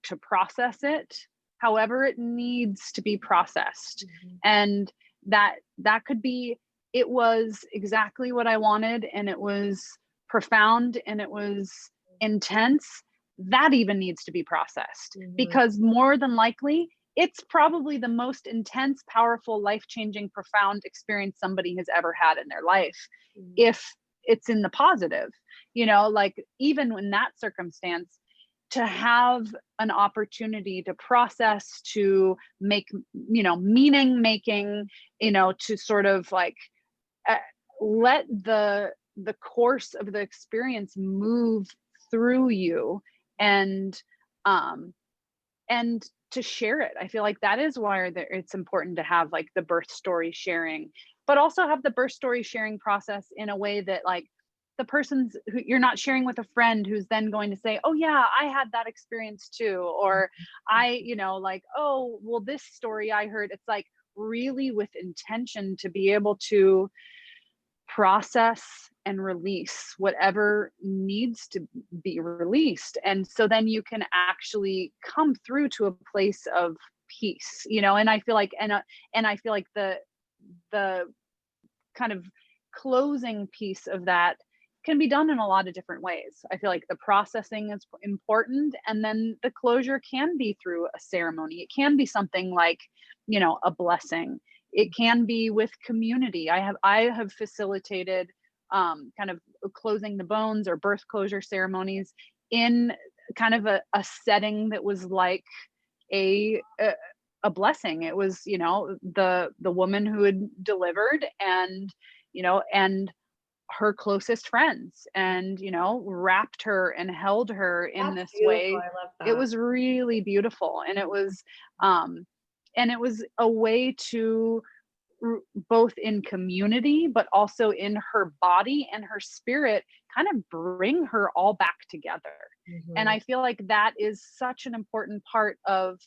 Speaker 1: to process it however it needs to be processed.
Speaker 2: Mhm.
Speaker 1: And that could be, it was exactly what I wanted, and it was profound, and it was intense. That even needs to be processed,
Speaker 2: Mhm.
Speaker 1: because more than likely it's probably the most intense, powerful, life-changing, profound experience somebody has ever had in their life,
Speaker 2: Mhm.
Speaker 1: if it's in the positive. Like even in that circumstance, to have an opportunity to process, to make, meaning making, to sort of like, uh, let the course of the experience move through you, and um and to share it. I feel like that is why it's important to have like the birth story sharing, but also have the birth story sharing process in a way that like the person's who you're not sharing with a friend who's then going to say, oh yeah, I had that experience too, or like, oh well, this story I heard. It's like really with intention to be able to process and release whatever needs to be released. And so then you can actually come through to a place of peace, and I feel like, and I feel like the kind of closing piece of that can be done in a lot of different ways. I feel like the processing is important, and then the closure can be through a ceremony. It can be something like, a blessing. It can be with community. I have facilitated kind of closing the bones or birth closure ceremonies in kind of a setting that was like a blessing. It was, the woman who had delivered, and her closest friends, and wrapped her and held her in
Speaker 2: That's
Speaker 1: this
Speaker 2: beautiful.
Speaker 1: way.
Speaker 2: I love
Speaker 1: It
Speaker 2: that.
Speaker 1: was really beautiful, um and it was a way to both in community but also in her body and her spirit, kind of bring her all back together. And
Speaker 2: Mhm.
Speaker 1: I feel like that is such an important part of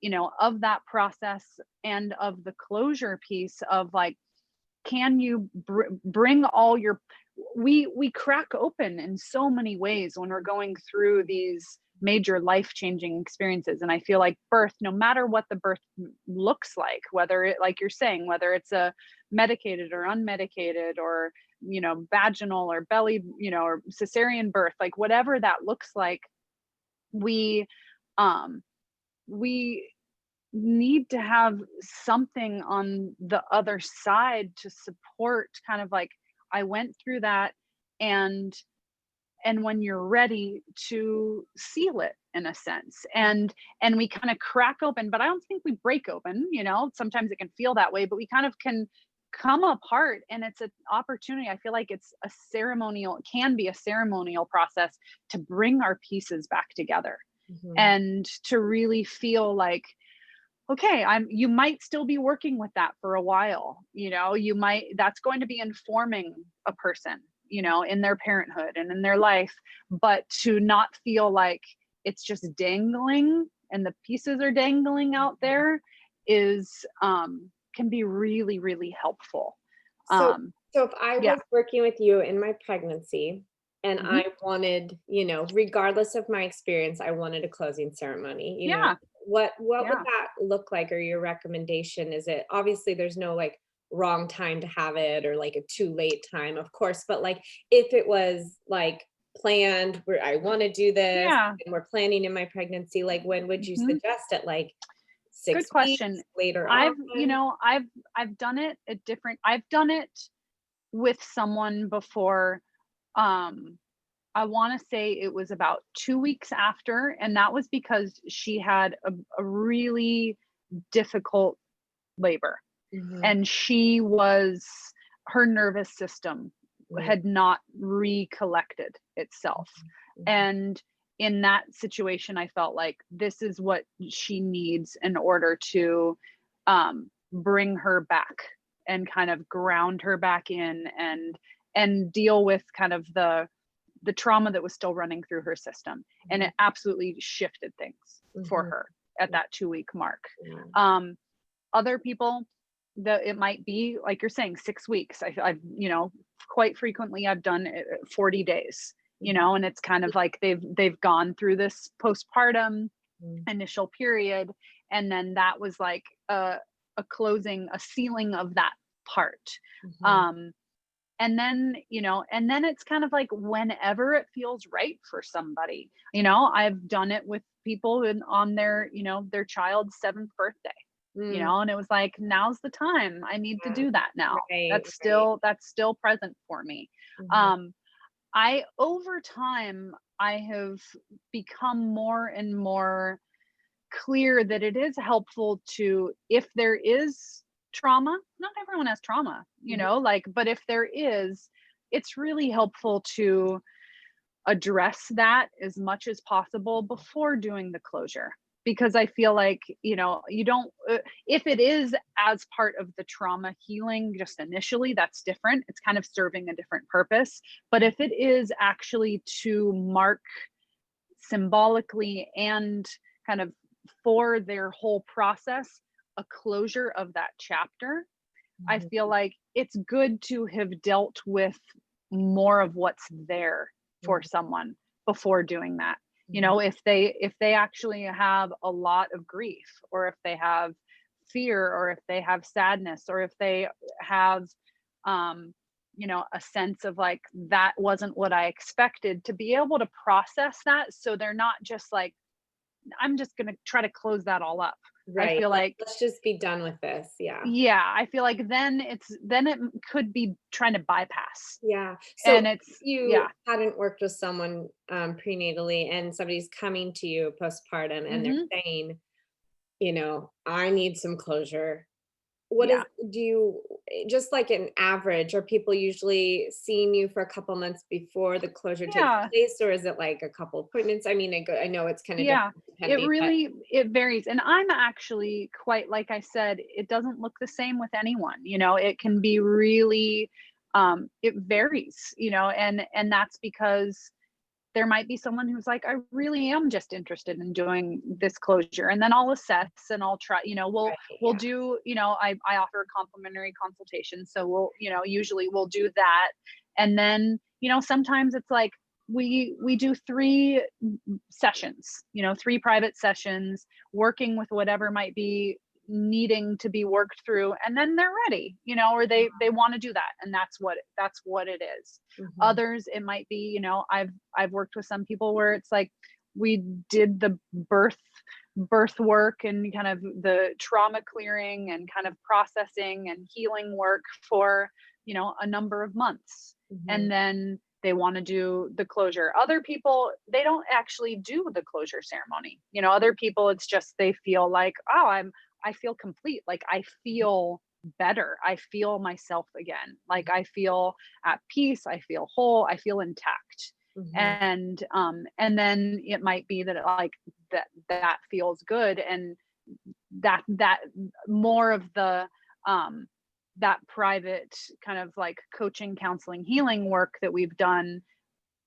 Speaker 1: that process, and of the closure piece of like, can you bring all your, we crack open in so many ways when we're going through these major life changing experiences. And I feel like birth, no matter what the birth looks like, whether it, like you're saying, whether it's a medicated or unmedicated, or vaginal or belly, or cesarean birth, like whatever that looks like, we um we need to have something on the other side to support, kind of like, I went through that, and and when you're ready to seal it in a sense. And we kind of crack open, but I don't think we break open, sometimes it can feel that way, but we kind of can come apart, and it's an opportunity. I feel like it's it can be a ceremonial process to bring our pieces back together, and to really feel like, okay, you might still be working with that for a while, that's going to be informing a person, in their parenthood and in their life, but to not feel like it's just dangling and the pieces are dangling out there is, can be really, really helpful.
Speaker 2: So if I
Speaker 1: Yeah.
Speaker 2: was working with you in my pregnancy and
Speaker 1: Mhm.
Speaker 2: I wanted, regardless of my experience, I wanted a closing ceremony,
Speaker 1: Yeah.
Speaker 2: what would
Speaker 1: Yeah.
Speaker 2: that look like, or your recommendation? Is it, obviously there's no like wrong time to have it or like a too late time, of course, but like if it was like planned where I want to do this
Speaker 1: Yeah.
Speaker 2: and we're planning in my pregnancy, like when would you
Speaker 1: Mhm.
Speaker 2: suggest it? Like
Speaker 1: Good
Speaker 2: 6 weeks
Speaker 1: question.
Speaker 2: later on?
Speaker 1: I've done it I've done it with someone before. Um, I want to say it was about 2 weeks after, and that was because she had a really difficult labor,
Speaker 2: Mhm,
Speaker 1: and her nervous system
Speaker 2: mhm,
Speaker 1: had not recollected itself.
Speaker 2: mhm,
Speaker 1: And in that situation, I felt like this is what she needs in order to, bring her back and kind of ground her back in, and deal with kind of the trauma that was still running through her system. And
Speaker 2: mhm,
Speaker 1: it absolutely shifted things for
Speaker 2: mhm,
Speaker 1: her at that 2-week mark.
Speaker 2: yeah.
Speaker 1: Um, Other people, it might be like you're saying, 6 weeks. I've quite frequently I've done 40 days,
Speaker 2: Mhm,
Speaker 1: and it's kind of like they've gone through this postpartum
Speaker 2: mhm,
Speaker 1: initial period, and then that was like a sealing of that part.
Speaker 2: mhm,
Speaker 1: Um, and then it's kind of like whenever it feels right for somebody. I've done it with people on their child's 7th birthday,
Speaker 2: mm,
Speaker 1: and it was like, now's the time. I need to
Speaker 2: yeah,
Speaker 1: do that now.
Speaker 2: right, right.
Speaker 1: That's still present for me.
Speaker 2: Mhm,
Speaker 1: um I over time I have become more and more clear that it is helpful to, if there is trauma, not everyone has trauma,
Speaker 2: mhm,
Speaker 1: like, but if there is, it's really helpful to address that as much as possible before doing the closure. Because I feel like, you don't, if it is as part of the trauma healing just initially, that's different. It's kind of serving a different purpose. But if it is actually to mark symbolically and kind of for their whole process, a closure of that chapter, I
Speaker 2: mhm,
Speaker 1: feel like it's good to have dealt with more of what's there for
Speaker 2: mhm,
Speaker 1: someone before doing that.
Speaker 2: mhm,
Speaker 1: If they actually have a lot of grief, or if they have fear, or if they have sadness, or if they have, a sense of like, that wasn't what I expected, to be able to process that, so they're not just like, I'm just going to try to close that all up. I
Speaker 2: right,
Speaker 1: feel
Speaker 2: like,
Speaker 1: like,
Speaker 2: let's just be done with this, yeah.
Speaker 1: yeah, I feel like then it could be trying to bypass.
Speaker 2: Yeah. So
Speaker 1: And
Speaker 2: if
Speaker 1: it's,
Speaker 2: you
Speaker 1: yeah.
Speaker 2: hadn't worked with someone prenatally and somebody's coming to you postpartum and they're
Speaker 1: Mhm.
Speaker 2: saying, I need some closure. What is
Speaker 1: Yeah.
Speaker 2: do you just like an average, are people usually seeing you for a couple months before the closure takes
Speaker 1: Yeah.
Speaker 2: place, or is it like a couple appointments? I mean, I know it's kind of
Speaker 1: Yeah.
Speaker 2: different
Speaker 1: It
Speaker 2: depending, but
Speaker 1: really it varies. And I'm actually quite, like I said, it doesn't look the same with anyone. It can be really, it varies, and that's because there might be someone who's like, I really am just interested in doing this closure. And then I'll assess, and I'll try,
Speaker 2: right,
Speaker 1: we'll
Speaker 2: yeah.
Speaker 1: do, I offer a complimentary consultation. So usually we'll do that. And then, sometimes it's like, we do 3 sessions, 3 private sessions, working with whatever might be needing to be worked through, and then they're ready, or they want to do that, and that's what it is.
Speaker 2: Mhm,
Speaker 1: Others, it might be, I've worked with some people where it's like, we did the birth work and kind of the trauma clearing and kind of processing and healing work for, a number of months.
Speaker 2: mhm,
Speaker 1: And then they want to do the closure. Other people, they don't actually do the closure ceremony. Other people, it's just, they feel like, oh, I feel complete. Like I feel better. I feel myself again. Like I feel at peace. I feel whole. I feel intact. And then it might be that that feels good. And that more of the, that private kind of like coaching, counseling, healing work that we've done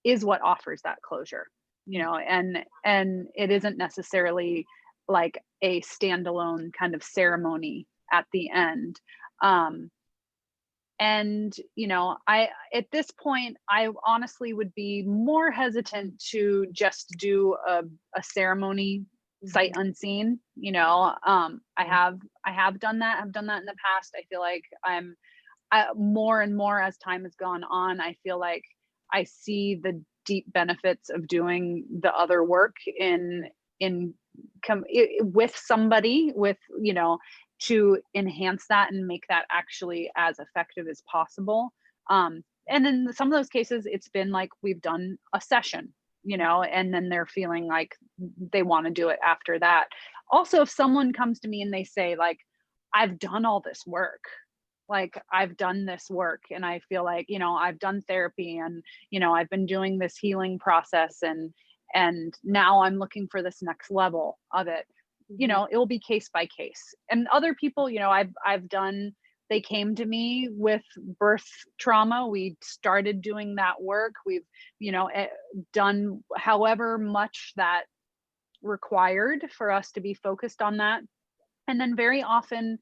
Speaker 1: is what offers that closure, and it isn't necessarily like a standalone kind of ceremony at the end. And I, at this point, I honestly would be more hesitant to just do a ceremony sight unseen. I have done that. I've done that in the past. I feel like more and more as time has gone on, I feel like I see the deep benefits of doing the other work with somebody, with, to enhance that and make that actually as effective as possible. And in some of those cases, it's been like we've done a session, and then they're feeling like they want to do it after that. Also, if someone comes to me and they say like, I've done all this work, like I've done this work and I feel like, I've done therapy and, I've been doing this healing process and now I'm looking for this next level of it. It will be case by case. And other people, they came to me with birth trauma. We started doing that work. We've, done however much that required for us to be focused on that. And then very often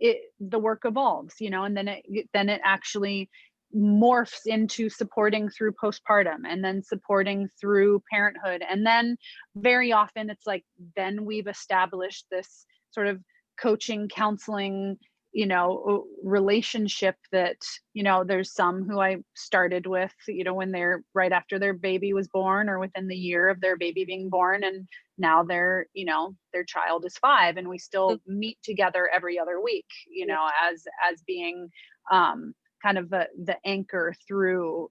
Speaker 1: the work evolves, and then it actually morphs into supporting through postpartum and then supporting through parenthood. And then very often it's like, then we've established this sort of coaching, counseling, relationship that, there's some who I started with, when they're right after their baby was born or within the year of their baby being born. And now their child is 5 and we still meet together every other week, as being, kind of the anchor through,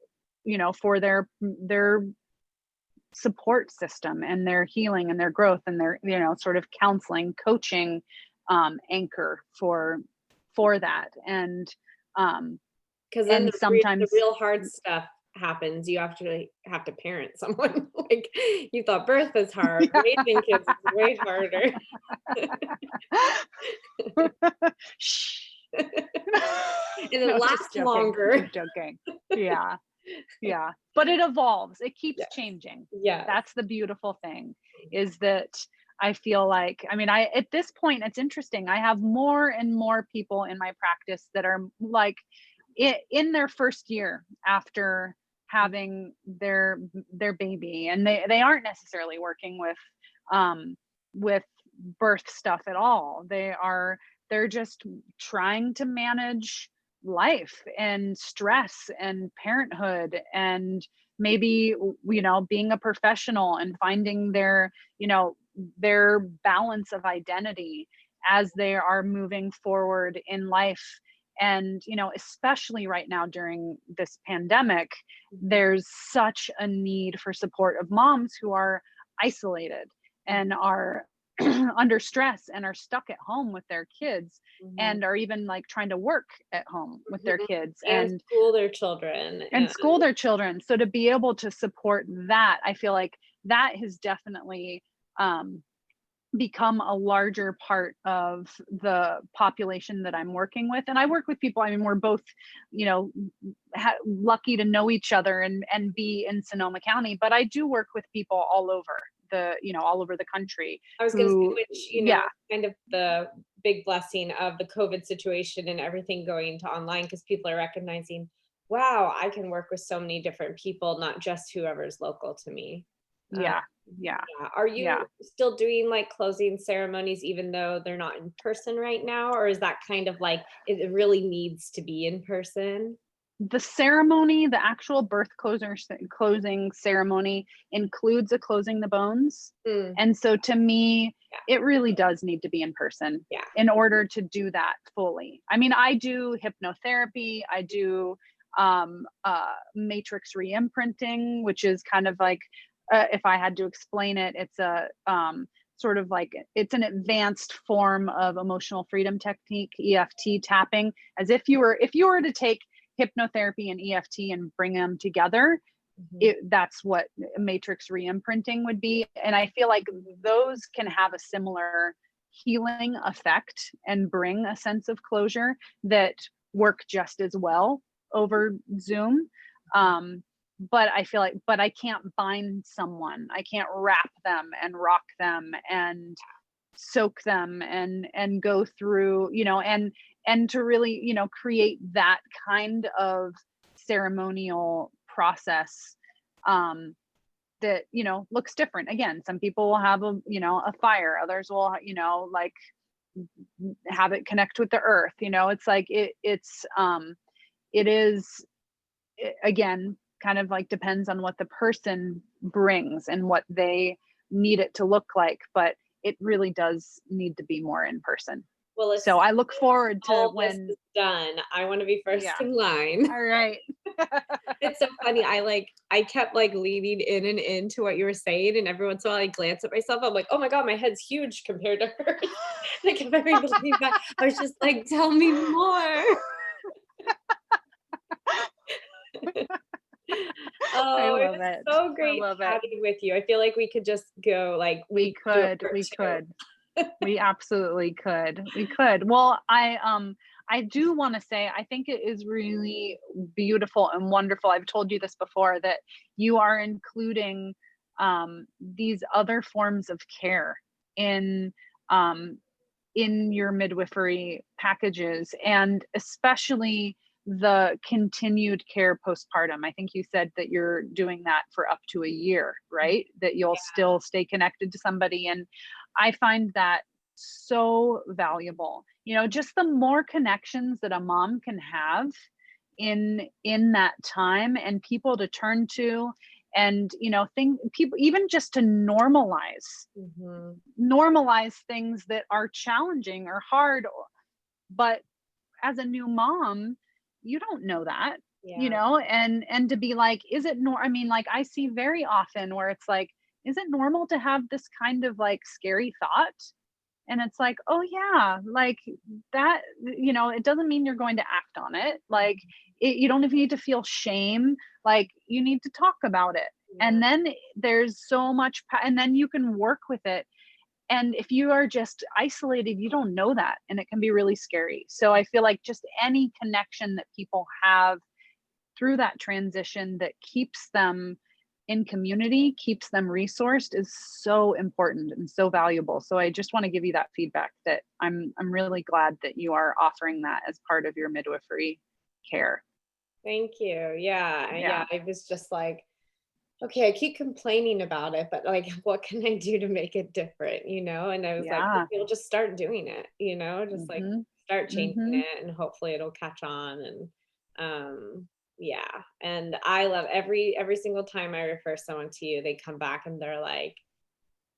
Speaker 1: for their support system and their healing and their growth and their, sort of counseling, coaching, anchor for that. And
Speaker 2: because then
Speaker 1: sometimes
Speaker 2: the real hard stuff happens. You actually have to parent someone. Like you thought birth was hard, raising kids is way harder. And it lasts longer.
Speaker 1: Joking. Yeah. But it evolves. It keeps changing.
Speaker 2: Yeah.
Speaker 1: That's the beautiful thing, is that I feel like, at this point, it's interesting. I have more and more people in my practice that are like in their first year after having their baby, and they aren't necessarily working with birth stuff at all. They're just trying to manage life and stress and parenthood and maybe, being a professional and finding their balance of identity as they are moving forward in life. And, especially right now during this pandemic, there's such a need for support of moms who are isolated and are under stress and are stuck at home with their kids and are even like trying to work at home with their kids
Speaker 2: and school their children
Speaker 1: school their children. So to be able to support that, I feel like that has definitely become a larger part of the population that I'm working with. And I work with people, we're both, lucky to know each other and be in Sonoma County, but I do work with people all over the country.
Speaker 2: I was going to say, which, kind of the big blessing of the COVID situation and everything going to online, because people are recognizing, wow, I can work with so many different people, not just whoever's local to me.
Speaker 1: Yeah.
Speaker 2: Are you still doing like closing ceremonies, even though they're not in person right now? Or is that kind of like, it really needs to be in person?
Speaker 1: The ceremony, the actual birth closing ceremony includes a closing the bones. And so to me, it really does need to be in person in order to do that fully. I do hypnotherapy. I do matrix re-imprinting, which is kind of like, if I had to explain it, it's a sort of like, it's an advanced form of emotional freedom technique, EFT tapping, as if you were to take hypnotherapy and EFT and bring them together. That's what matrix re-imprinting would be. And I feel like those can have a similar healing effect and bring a sense of closure that work just as well over Zoom. But I feel like, but I can't bind someone. I can't wrap them and rock them and soak them and go through, and to really, create that kind of ceremonial process that, looks different. Again, some people will have a fire, others will, like have it connect with the earth. It's like, it is, again, kind of like depends on what the person brings and what they need it to look like, but it really does need to be more in person.
Speaker 2: Well,
Speaker 1: so I look forward to when
Speaker 2: this is done. I want to be first in line.
Speaker 1: All right.
Speaker 2: It's so funny. I kept like leaning in and into what you were saying, and every once in a while I glance at myself. I'm like, oh my God, my head's huge compared to hers. I kept having to lean back. I was just like, tell me more. Oh, it was so great chatting with you. I feel like we could just go like
Speaker 1: we absolutely could. Well, I do want to say, I think it is really beautiful and wonderful. I've told you this before, that you are including these other forms of care in your midwifery packages, and especially the continued care postpartum. I think you said that you're doing that for up to a year, right? That you'll still stay connected to somebody. And I find that so valuable. Just the more connections that a mom can have in that time, and people to turn to, and people, even just to normalize things that are challenging or hard, but as a new mom, you don't know that, and to be like, is it like, I see very often where it's like, is it normal to have this kind of like scary thought? And it's like, oh yeah, like that, it doesn't mean you're going to act on it. Like you don't even need to feel shame. Like you need to talk about it. And then there's so much, and then you can work with it. And if you are just isolated, you don't know that. And it can be really scary. So I feel like just any connection that people have through that transition that keeps them in community, keeps them resourced, is so important and so valuable. So I just want to give you that feedback, that I'm really glad that you are offering that as part of your midwifery care.
Speaker 2: Thank you. Yeah. I was just like, okay, I keep complaining about it, but like, what can I do to make it different? And I was like, we'll just start doing it, just like start changing it, and hopefully it'll catch on. And and I love every single time I refer someone to you, they come back and they're like,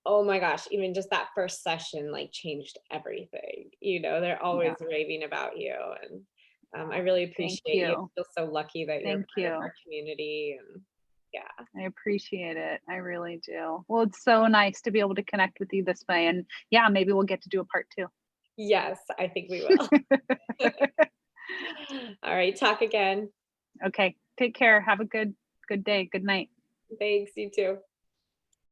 Speaker 2: oh my gosh, even just that first session like changed everything. They're always raving about you. And I really appreciate you. I feel so lucky that you're part of our community. And
Speaker 1: I appreciate it. I really do. Well, it's so nice to be able to connect with you this way. And maybe we'll get to do a part 2.
Speaker 2: Yes, I think we will. All right. Talk again.
Speaker 1: Okay. Take care. Have a good day. Good night.
Speaker 2: Thanks. You too.